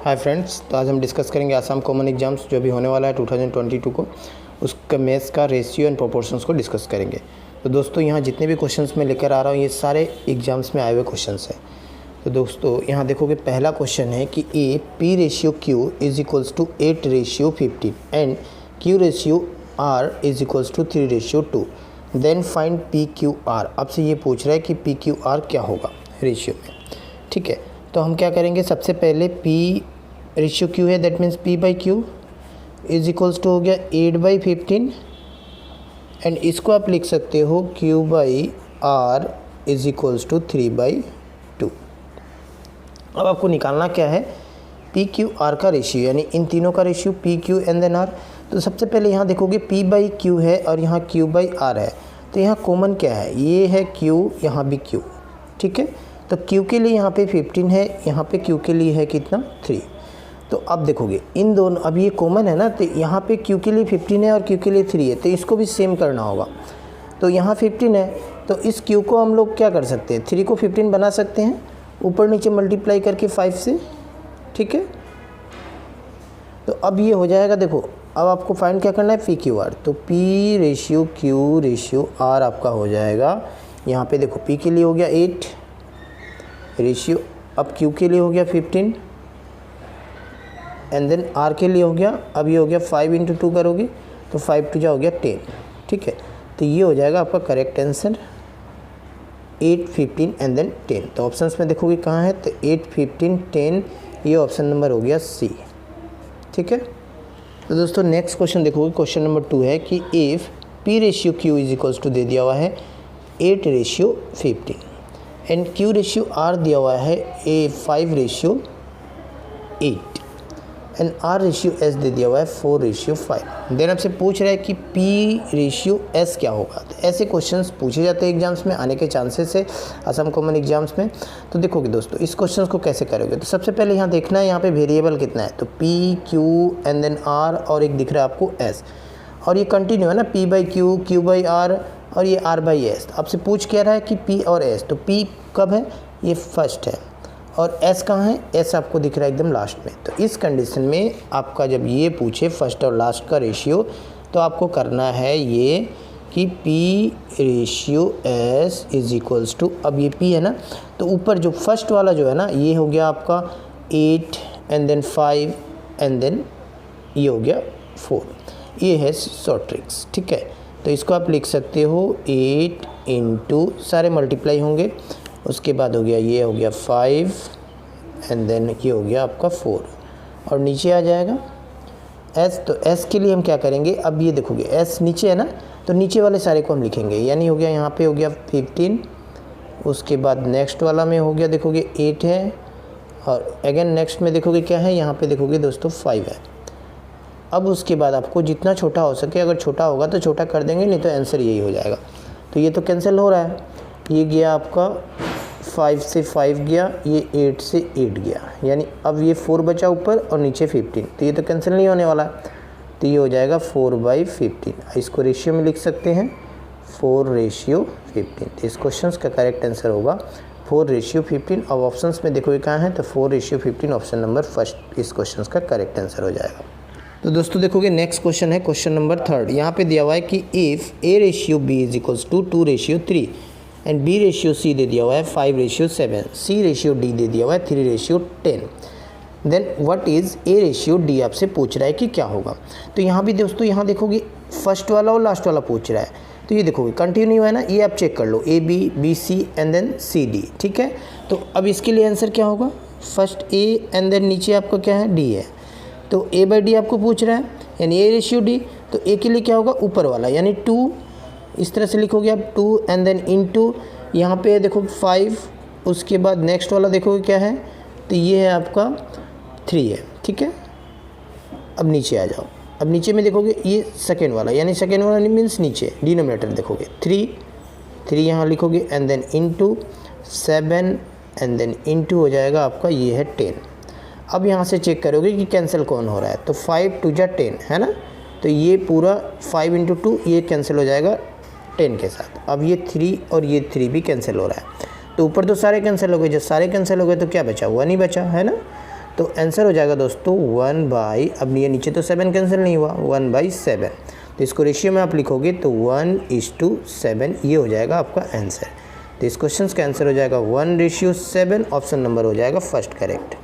Hi friends, तो आज हम डिस्कस करेंगे आसाम कॉमन एग्जाम्स जो भी होने वाला है 2022 को, उसका मैथ्स का रेशियो एंड प्रोपोर्शंस को डिस्कस करेंगे। तो दोस्तों यहाँ जितने भी क्वेश्चंस मैं लेकर आ रहा हूँ ये सारे एग्जाम्स में आए हुए क्वेश्चंस हैं। तो दोस्तों यहाँ देखोगे पहला क्वेश्चन है कि a P ratio Q is equals to 8:15 and Q ratio R is equals to 3:2, then find P Q R. आपसे ये पूछ रहा है कि पी क्यू आर क्या होगा रेशियो में। ठीक है, तो हम क्या करेंगे, सबसे पहले पी रेशियो क्यू है, that means P by Q is equals to हो गया 8/15 एंड इसको आप लिख सकते हो Q by R is equals to 3/2। अब आपको निकालना क्या है, पी क्यू आर का रेशियो, यानी इन तीनों का ratio P Q and then R. तो सबसे पहले यहाँ देखोगे पी बाई क्यू है और यहाँ क्यू बाई आर है, तो यहाँ कॉमन क्या है, ये है क्यू, यहाँ भी क्यू। ठीक है, तो क्यू के लिए यहाँ पे 15 है, यहाँ पे क्यू के लिए है कितना 3। तो अब देखोगे इन दोनों, अब ये कॉमन है ना, तो यहाँ पे क्यू के लिए 15 है और क्यू के लिए 3 है, तो इसको भी सेम करना होगा। तो यहाँ 15 है, तो इस क्यू को हम लोग क्या कर सकते हैं, 3 को 15 बना सकते हैं, ऊपर नीचे मल्टीप्लाई करके 5 से। ठीक है, तो अब ये हो जाएगा। देखो अब आपको फाइंड क्या करना है, पी क्यू आर। तो P ratio Q ratio R आपका हो जाएगा, यहाँ पे देखो पी के लिए हो गया 8 रेशियो, अब क्यू के लिए हो गया 15 एंड देन आर के लिए हो गया, अब ये हो गया 5 × 2 करोगे तो 5 2 हो गया 10। ठीक है, तो ये हो जाएगा आपका करेक्ट आंसर 8, 15 एंड देन 10। तो ऑप्शंस में देखोगे कहाँ है, तो 8, 15, 10, ये ऑप्शन नंबर हो गया सी। ठीक है, तो दोस्तों नेक्स्ट क्वेश्चन देखोगे, क्वेश्चन नंबर 2 है कि if P ratio Q is equals to दे दिया हुआ है 8:15 एंड क्यू रेशियो आर दिया हुआ है 5:8 एंड आर रेशियो एस दे दिया हुआ है 4:5। देन आपसे पूछ रहा है कि पी रेशियो एस क्या होगा। तो ऐसे क्वेश्चंस पूछे जाते हैं एग्जाम्स में, आने के चांसेस है असम कॉमन एग्जाम्स में। तो देखोगे दोस्तों इस क्वेश्चन को कैसे करोगे, तो सबसे पहले यहाँ देखना है यहाँ पे वेरिएबल कितना है, तो P Q and then R और एक दिख रहा है आपको एस, और ये कंटिन्यू है ना, P by Q, Q by R और ये आर बाई एस। आपसे पूछ क्या रहा है कि पी और एस, तो पी कब है, ये फर्स्ट है, और एस कहाँ है, एस आपको दिख रहा है एकदम लास्ट में। तो इस कंडीशन में आपका जब ये पूछे फर्स्ट और लास्ट का रेशियो, तो आपको करना है ये कि P ratio S is equals to, अब ये पी है ना, तो ऊपर जो फर्स्ट वाला जो है ना, ये हो गया आपका 8 एंड देन 5 एंड देन ये हो गया 4। ये है शॉर्ट ट्रिक्स। ठीक है, तो इसको आप लिख सकते हो 8 × सारे मल्टीप्लाई होंगे, उसके बाद हो गया ये हो गया 5 एंड देन ये हो गया आपका 4 और नीचे आ जाएगा s। तो s के लिए हम क्या करेंगे, अब ये देखोगे s नीचे है ना, तो नीचे वाले सारे को हम लिखेंगे, यानी हो गया यहाँ पे हो गया 15, उसके बाद नेक्स्ट वाला में हो गया देखोगे 8 है, और अगेन नेक्स्ट में देखोगे क्या है, यहाँ पे देखोगे दोस्तों 5 है। अब उसके बाद आपको जितना छोटा हो सके, अगर छोटा होगा तो छोटा कर देंगे, नहीं तो आंसर यही हो जाएगा। तो ये तो कैंसिल हो रहा है, ये गया आपका 5 से 5 गया, ये 8 से 8 गया, यानी अब ये 4 बचा ऊपर और नीचे 15, तो ये तो कैंसिल नहीं होने वाला। तो ये हो जाएगा 4/15। इसको रेशियो में लिख सकते हैं 4:15। तो इस क्वेश्चन का करेक्ट आंसर होगा 4:15। अब ऑप्शंस में देखोगे कहाँ है, तो 4:15 ऑप्शन नंबर फर्स्ट इस क्वेश्चन का करेक्ट आंसर हो जाएगा। तो दोस्तों देखोगे नेक्स्ट क्वेश्चन है क्वेश्चन नंबर 3। यहाँ पे दिया हुआ है कि if A ratio B is equals to 2:3 and B ratio C दे दिया हुआ है 5:7, सी रेशियो डी दे दिया हुआ है 3:10, then what is A ratio D आपसे पूछ रहा है कि क्या होगा। तो यहाँ भी दोस्तों यहाँ देखोगे फर्स्ट वाला और लास्ट वाला पूछ रहा है, तो ये देखोगे कंटिन्यू है ना, ये आप चेक कर लो A B, B C and then C D. ठीक है, तो अब इसके लिए आंसर क्या होगा, फर्स्ट ए एंड देन नीचे आपका क्या है डी है, तो ए बाई डी आपको पूछ रहा है, यानी ए रेशियो डी। तो ए के लिए क्या होगा, ऊपर वाला यानी 2, इस तरह से लिखोगे आप 2 एंड देन इनटू, यहाँ पे देखो 5, उसके बाद नेक्स्ट वाला देखोगे क्या है, तो ये है आपका 3 है। ठीक है, अब नीचे आ जाओ, अब नीचे में देखोगे ये सेकेंड वाला, यानी सेकेंड वाला मीन्स नीचे डिनोमिनेटर देखोगे 3 यहाँ लिखोगे and then into 7 and then into हो जाएगा आपका ये है 10। अब यहाँ से चेक करोगे कि कैंसिल कौन हो रहा है, तो 5 2 10 है ना, तो ये पूरा 5 × 2 ये कैंसिल हो जाएगा 10 के साथ। अब ये 3 और ये 3 भी कैंसिल हो रहा है, तो ऊपर तो सारे कैंसिल हो गए, जब सारे कैंसिल हो गए तो क्या बचा, 1 ही बचा है ना। तो आंसर हो जाएगा दोस्तों 1 बाई, अब ये नीचे तो 7 कैंसिल नहीं हुआ, 1/7। तो इसको रेशियो में आप लिखोगे तो 1:7, ये हो जाएगा आपका आंसर। तो इस क्वेश्चन का आंसर हो जाएगा 1:7, ऑप्शन नंबर हो जाएगा फर्स्ट करेक्ट।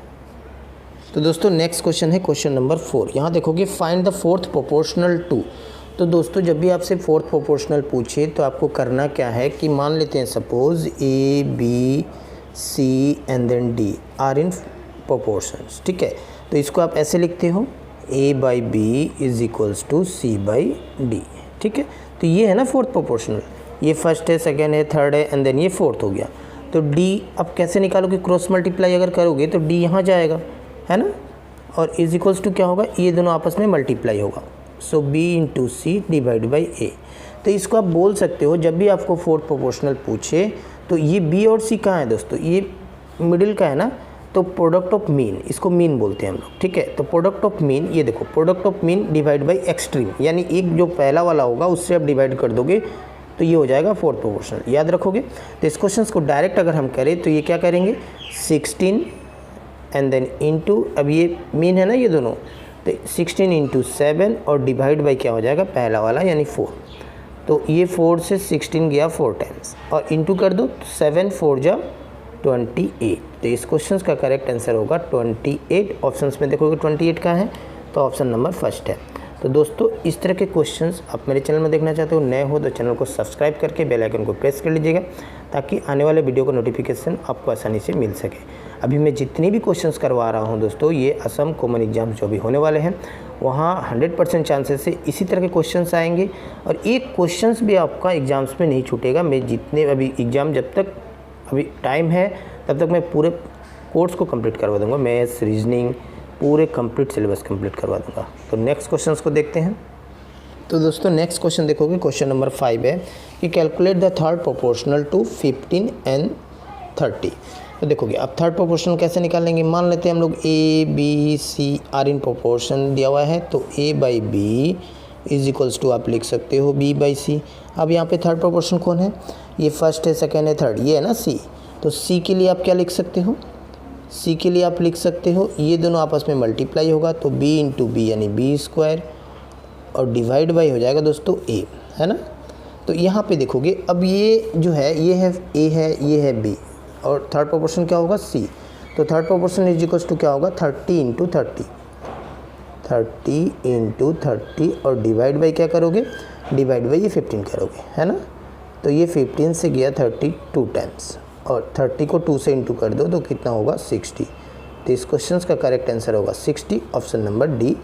तो दोस्तों नेक्स्ट क्वेश्चन है क्वेश्चन नंबर 4। यहाँ देखोगे find the fourth proportional to. तो दोस्तों जब भी आपसे फोर्थ प्रोपोर्शनल पूछे तो आपको करना क्या है कि मान लेते हैं suppose A, B, C and then D are in proportions, ठीक है। तो इसको आप ऐसे लिखते हो A/B is equals to C/D, ठीक है। तो ये है ना फोर्थ प्रोपोर्शनल, ये फर्स्ट है, सेकेंड है, थर्ड है एंड देन ये फोर्थ हो गया। तो D अब कैसे निकालोगे, क्रॉस मल्टीप्लाई अगर करोगे तो D यहाँ जाएगा, है ना, और इज इक्वल्स टू क्या होगा, ये दोनों आपस में मल्टीप्लाई होगा। सो B into C divide by A। तो इसको आप बोल सकते हो जब भी आपको फोर्थ प्रोपोर्शनल पूछे तो ये B और C कहाँ है दोस्तों, ये मिडिल का है ना, तो प्रोडक्ट ऑफ मीन, इसको मीन बोलते हैं हम लोग, ठीक है। तो प्रोडक्ट ऑफ मीन, ये देखो product of mean divide by extreme, यानी एक जो पहला वाला होगा उससे आप डिवाइड कर दोगे तो ये हो जाएगा फोर्थ प्रोपोर्शनल, याद रखोगे। तो इस क्वेश्चन को डायरेक्ट अगर हम करें तो ये क्या करेंगे 16 एंड देन इनटू, अब ये मीन है ना ये दोनों, तो 16 इंटू 7 और डिवाइड बाई क्या हो जाएगा पहला वाला यानी 4। तो ये 4 से 16 गया 4 टाइम्स और इंटू कर दो, 7 4 जा 28। तो इस क्वेश्चन का करेक्ट आंसर होगा 28। ऑप्शंस में देखोगे 28 का है तो ऑप्शन नंबर फर्स्ट है। तो दोस्तों इस तरह के क्वेश्चंस आप मेरे चैनल में देखना चाहते हो, नए हो तो चैनल को सब्सक्राइब करके बेल आइकन को प्रेस कर लीजिएगा ताकि आने वाले वीडियो का नोटिफिकेशन आपको आसानी से मिल सके। अभी मैं जितनी भी क्वेश्चंस करवा रहा हूं दोस्तों, ये असम कॉमन एग्जाम्स जो भी होने वाले हैं वहाँ 100% चांसेस से इसी तरह के क्वेश्चंस आएंगे और एक क्वेश्चंस भी आपका एग्जाम्स में नहीं छूटेगा। मैं जितने अभी एग्ज़ाम जब तक अभी टाइम है तब तक मैं पूरे कोर्स को कंप्लीट करवा दूंगा, मैथ्स रीजनिंग पूरे कंप्लीट सिलेबस कंप्लीट करवा दूंगा। तो नेक्स्ट क्वेश्चंस को देखते हैं। तो दोस्तों नेक्स्ट क्वेश्चन देखोगे क्वेश्चन नंबर 5 है कि calculate the third proportional to 15 and 30। तो देखोगे अब थर्ड प्रोपोर्शनल कैसे निकालेंगे, मान लेते हैं हम लोग A, B, C are in proportion दिया हुआ है तो A/B इज इक्वल्स टू आप लिख सकते हो B/C। अब यहाँ पे थर्ड प्रोपोर्शन कौन है, ये फर्स्ट है, सेकेंड है, थर्ड, ये है ना C। तो C के लिए आप क्या लिख सकते हो, C के लिए आप लिख सकते हो ये दोनों आपस में मल्टीप्लाई होगा तो B इंटू B यानी B² और डिवाइड बाई हो जाएगा दोस्तों A, है ना। तो यहाँ पे देखोगे अब ये जो है ये है A है, ये है B और थर्ड प्रोपोर्शन क्या होगा C। तो third proportion is equals to क्या होगा 30 इंटू 30, 30 इंटू 30 और डिवाइड बाई क्या करोगे, डिवाइड बाई ये 15 करोगे, है ना। तो ये 15 से गया 32 टाइम्स और 30 को 2 से इंटू कर दो तो कितना होगा 60। तो इस क्वेश्चन का करेक्ट आंसर होगा 60, ऑप्शन नंबर डी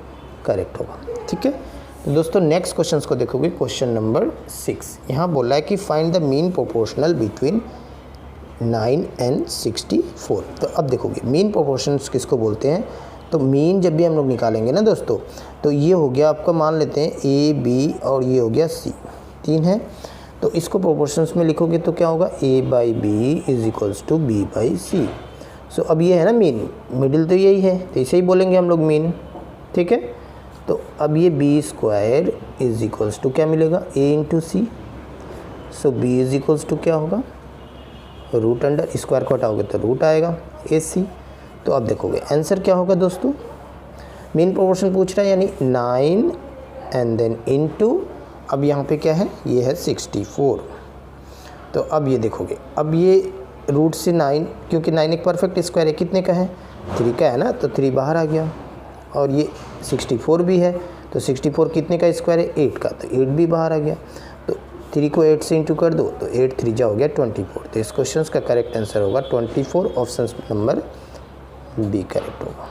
करेक्ट होगा, ठीक है। तो दोस्तों नेक्स्ट क्वेश्चन को देखोगे क्वेश्चन नंबर 6। यहाँ बोला है कि find the mean proportional between 9 and 64। तो अब देखोगे मीन प्रोपोर्शंस किसको बोलते हैं, तो मीन जब भी हम लोग निकालेंगे ना दोस्तों तो ये हो गया आपका, मान लेते हैं A, B और ये हो गया C, 3 है। तो इसको प्रोपोर्शंस में लिखोगे तो क्या होगा A/B is equals to B/C। सो अब ये है ना मीन, मिडिल तो यही है तो इसे ही बोलेंगे हम लोग मीन, ठीक है। तो अब ये B² इज इक्वल्स टू क्या मिलेगा A into C। So B is equals to क्या होगा रूट अंडर स्क्वायर को हटाओगे तो रूट आएगा AC। तो अब देखोगे आंसर क्या होगा दोस्तों, मीन प्रोपोर्शन पूछ रहा है यानी 9 एंड देन इनटू, अब यहाँ पे क्या है ये है 64। तो अब ये देखोगे अब ये रूट से 9, क्योंकि 9 एक परफेक्ट स्क्वायर है, कितने का है 3 का है ना, तो 3 बाहर आ गया और ये 64 भी है तो 64 कितने का स्क्वायर है 8 का, तो 8 भी बाहर आ गया। तो 3 को 8 से इंटू कर दो तो 8 3 जा हो गया 24। तो इस क्वेश्चन का करेक्ट आंसर होगा 24, ऑप्शन नंबर बी करेक्ट होगा।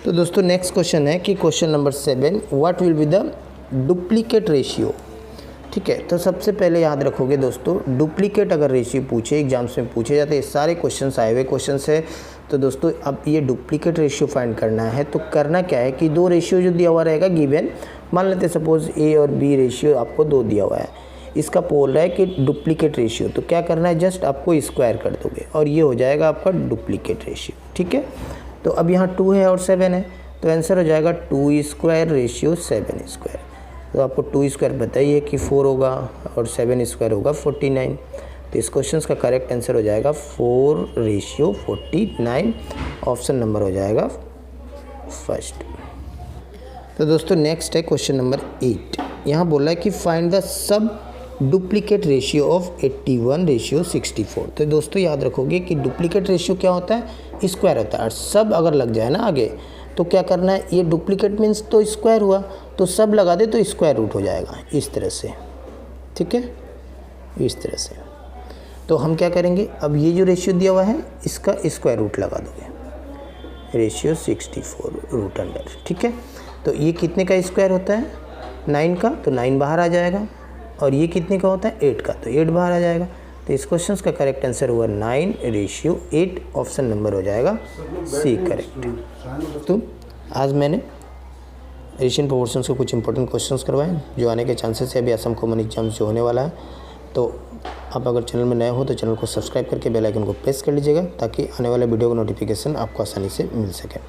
तो दोस्तों नेक्स्ट क्वेश्चन है कि question number 7 what will be the duplicate ratio, ठीक है। तो सबसे पहले याद रखोगे दोस्तों डुप्लीकेट अगर रेशियो पूछे एग्जाम्स में पूछे जाते हैं, सारे क्वेश्चंस आए हुए क्वेश्चंस है। तो दोस्तों अब ये डुप्लीकेट रेशियो फाइंड करना है तो करना क्या है कि 2 रेशियो जो दिया हुआ रहेगा गिवन, मान लेते सपोज A और B रेशियो आपको 2 दिया हुआ है, इसका बोल रहा है कि डुप्लीकेट रेशियो, तो क्या करना है जस्ट आपको स्क्वायर कर दोगे और ये हो जाएगा आपका डुप्लीकेट रेशियो, ठीक है। तो अब यहाँ 2 है और 7 है तो आंसर हो जाएगा 2² रेशियो 7²। तो आपको 2² बताइए कि 4 होगा और 7² होगा 49। तो इस क्वेश्चन का करेक्ट आंसर हो जाएगा 4:49। ऑप्शन नंबर हो जाएगा फर्स्ट। तो दोस्तों नेक्स्ट है क्वेश्चन नंबर 8। यहाँ बोला है कि find the sub duplicate ratio of 81:64। तो दोस्तों याद रखोगे कि डुप्लीकेट रेशियो क्या होता है, स्क्वायर होता है, और सब अगर लग जाए ना आगे तो क्या करना है, ये डुप्लीकेट मीन्स तो स्क्वायर हुआ, तो सब लगा दे तो स्क्वायर रूट हो जाएगा इस तरह से, ठीक है, इस तरह से। तो हम क्या करेंगे, अब ये जो रेशियो दिया हुआ है इसका स्क्वायर रूट लगा दोगे, रेशियो 64 रूट अंडर, ठीक है। तो ये कितने का स्क्वायर होता है, 9 का, तो 9 बाहर आ जाएगा, और ये कितने का होता है, 8 का, तो 8 बाहर आ जाएगा। तो इस क्वेश्चन का करेक्ट आंसर हुआ 9:8। ऑप्शन नंबर हो जाएगा सी करेक्ट। तो आज मैंने एशियन प्रोपोर्शंस के कुछ इंपॉर्टेंट क्वेश्चंस करवाए जो आने के चांसेस है अभी असम कॉमन एग्जाम्स जो होने वाला है। तो आप अगर चैनल में नए हो तो चैनल को सब्सक्राइब करके बेल आइकन को प्रेस कर लीजिएगा ताकि आने वाले वीडियो का नोटिफिकेशन आपको आसानी से मिल सके।